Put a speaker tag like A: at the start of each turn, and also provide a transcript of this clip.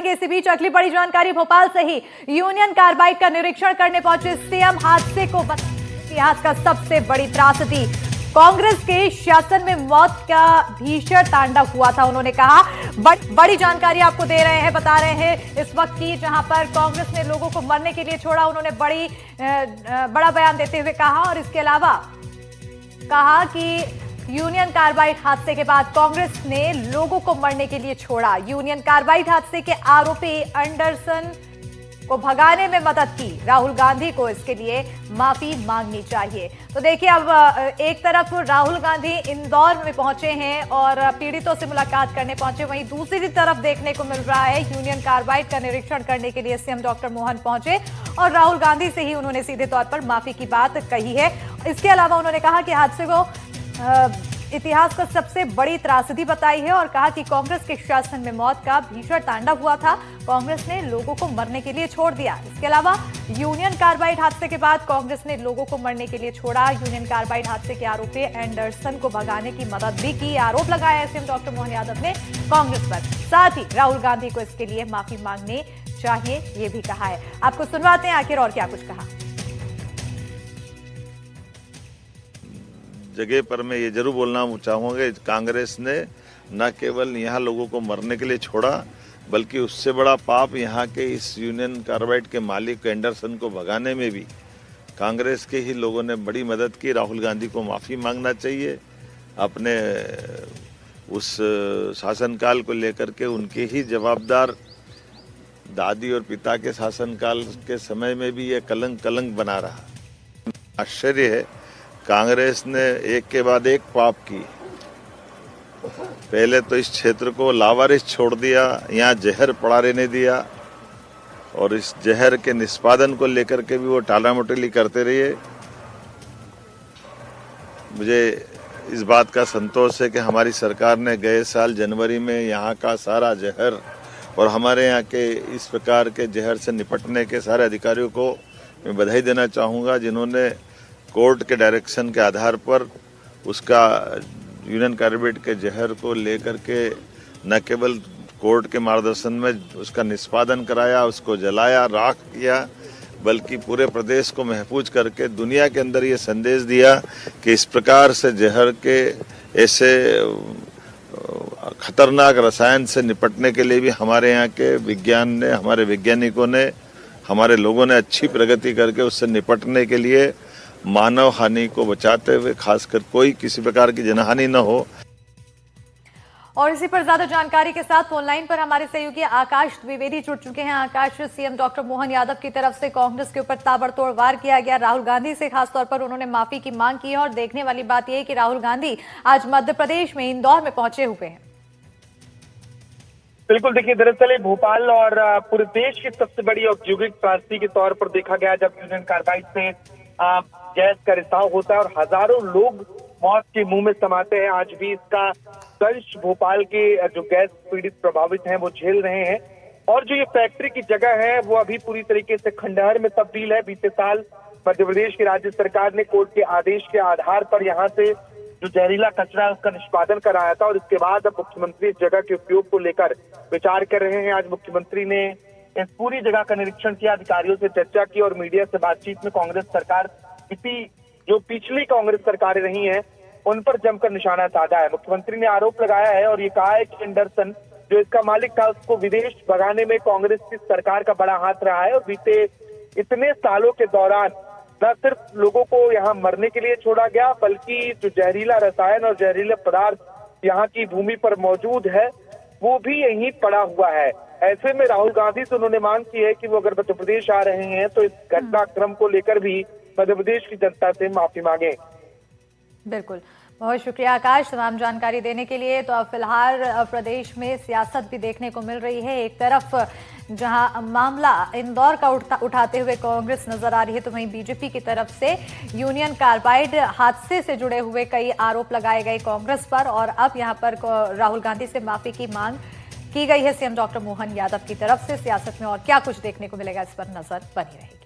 A: जानेंगे। इसी बीच अगली बड़ी जानकारी भोपाल से ही यूनियन कार्बाइड का निरीक्षण करने पहुंचे सीएम। हादसे को इतिहास का सबसे बड़ी त्रासदी, कांग्रेस के शासन में मौत का भीषण तांडव हुआ था। उन्होंने कहा, बड़ी जानकारी आपको दे रहे हैं, बता रहे हैं इस वक्त की, जहां पर कांग्रेस ने लोगों को मरने के लिए छोड़ा। उन्होंने बड़ा बयान देते हुए कहा, और इसके अलावा कहा कि यूनियन कार्बाइड हादसे के बाद कांग्रेस ने लोगों को मरने के लिए छोड़ा। यूनियन कार्बाइड हादसे के आरोपी एंडरसन को भगाने में मदद की। राहुल गांधी को इसके लिए माफी मांगनी चाहिए। तो देखिए, अब एक तरफ राहुल गांधी इंदौर में पहुंचे हैं और पीड़ितों से मुलाकात करने पहुंचे, वहीं दूसरी तरफ देखने को मिल रहा है यूनियन कार्बाइड का निरीक्षण करने के लिए सीएम डॉक्टर मोहन पहुंचे और राहुल गांधी से ही उन्होंने सीधे तौर पर माफी की बात कही है। इसके अलावा उन्होंने कहा कि हादसे को इतिहास का सबसे बड़ी त्रासदी बताई है और कहा कि कांग्रेस के शासन में मौत का भीषण तांडव हुआ था, कांग्रेस ने लोगों को मरने के लिए छोड़ दिया। इसके अलावा यूनियन कार्बाइड हादसे के बाद कांग्रेस ने लोगों को मरने के लिए छोड़ा। यूनियन कार्बाइड हादसे के आरोपी एंडरसन को भगाने की मदद भी की। आरोप लगाया है सीएम डॉक्टर मोहन यादव ने कांग्रेस पर। साथ ही राहुल गांधी को इसके लिए माफी मांगनी चाहिए, ये भी कहा है। आपको सुनवाते हैं आखिर और क्या कुछ कहा।
B: जगह पर मैं ये जरूर बोलना चाहूँगा, कांग्रेस ने न केवल यहाँ लोगों को मरने के लिए छोड़ा, बल्कि उससे बड़ा पाप यहाँ के इस यूनियन कार्बाइड के मालिक एंडरसन को भगाने में भी कांग्रेस के ही लोगों ने बड़ी मदद की। राहुल गांधी को माफ़ी मांगना चाहिए। अपने उस शासनकाल को लेकर के उनके ही जवाबदार दादी और पिता के शासनकाल के समय में भी ये कलंक बना रहा। आश्चर्य है, कांग्रेस ने एक के बाद एक पाप की। पहले तो इस क्षेत्र को लावारिस छोड़ दिया, यहाँ जहर पड़ा रहने दिया और इस जहर के निष्पादन को लेकर के भी वो टालामटोली करते रहे। मुझे इस बात का संतोष है कि हमारी सरकार ने गए साल जनवरी में यहाँ का सारा जहर और हमारे यहाँ के इस प्रकार के जहर से निपटने के सारे अधिकारियों को मैं बधाई देना चाहूँगा, जिन्होंने कोर्ट के डायरेक्शन के आधार पर उसका यूनियन कार्बाइड के जहर को लेकर के न केवल कोर्ट के मार्गदर्शन में उसका निष्पादन कराया, उसको जलाया, राख किया, बल्कि पूरे प्रदेश को महफूज करके दुनिया के अंदर ये संदेश दिया कि इस प्रकार से जहर के ऐसे खतरनाक रसायन से निपटने के लिए भी हमारे यहाँ के विज्ञान ने, हमारे वैज्ञानिकों ने, हमारे लोगों ने अच्छी प्रगति करके उससे निपटने के लिए मानव हानि को बचाते हुए, खासकर कोई किसी प्रकार की जनहानि न हो।
A: और इसी पर ज्यादा जानकारी के साथ फोन लाइन पर हमारे सहयोगी आकाश द्विवेदी जुड़ चुके हैं। आकाश, सीएम डॉक्टर मोहन यादव की तरफ से कांग्रेस के ऊपर ताबड़तोड़ वार किया गया। राहुल गांधी से खासतौर पर उन्होंने माफी की मांग की है और देखने वाली बात यह है कि राहुल गांधी आज मध्य प्रदेश में इंदौर में पहुंचे हुए हैं।
C: बिल्कुल, देखिए, दरअसल भोपाल और पूरे देश की सबसे बड़ी औद्योगिक त्रासदी के तौर पर देखा गया जब यूनियन कार्बाइड से गैस का रिसाव होता है और हजारों लोग मौत के मुंह में समाते हैं। आज भी इसका दंश भोपाल के जो गैस पीड़ित प्रभावित हैं वो झेल रहे हैं और जो ये फैक्ट्री की जगह है वो अभी पूरी तरीके से खंडहर में तब्दील है। बीते साल मध्य प्रदेश की राज्य सरकार ने कोर्ट के आदेश के आधार पर यहाँ से जो जहरीला कचरा है उसका निष्पादन कराया था और इसके बाद अब मुख्यमंत्री इस जगह के उपयोग को लेकर विचार कर रहे हैं। आज मुख्यमंत्री ने इस पूरी जगह का निरीक्षण किया, अधिकारियों से चर्चा की और मीडिया से बातचीत में कांग्रेस सरकार जो पिछली कांग्रेस सरकारें रही हैं उन पर जमकर निशाना साधा है। मुख्यमंत्री ने आरोप लगाया है और ये कहा है कि एंडरसन जो इसका मालिक था उसको विदेश भगाने में कांग्रेस की सरकार का बड़ा हाथ रहा है और बीते इतने सालों के दौरान न सिर्फ लोगों को यहाँ मरने के लिए छोड़ा गया, बल्कि जो जहरीला रसायन और जहरीला पदार्थ यहाँ की भूमि पर मौजूद है वो भी यहीं पड़ा हुआ है। ऐसे में राहुल गांधी से उन्होंने मांग की है कि वो अगर मध्य प्रदेश आ रहे हैं तो इस घटनाक्रम को लेकर भी मध्य प्रदेश की जनता से माफी मांगे।
A: बिल्कुल, बहुत शुक्रिया आकाश तमाम जानकारी देने के लिए। तो अब फिलहाल प्रदेश में सियासत भी देखने को मिल रही है। एक तरफ जहां मामला इंदौर का उठाते हुए कांग्रेस नजर आ रही है, तो वहीं बीजेपी की तरफ से यूनियन कार्बाइड हादसे से जुड़े हुए कई आरोप लगाए गए कांग्रेस पर और अब यहां पर राहुल गांधी से माफी की मांग की गई है सीएम डॉक्टर मोहन यादव की तरफ से। सियासत में और क्या कुछ देखने को मिलेगा, इस पर नजर बनी रहेगी।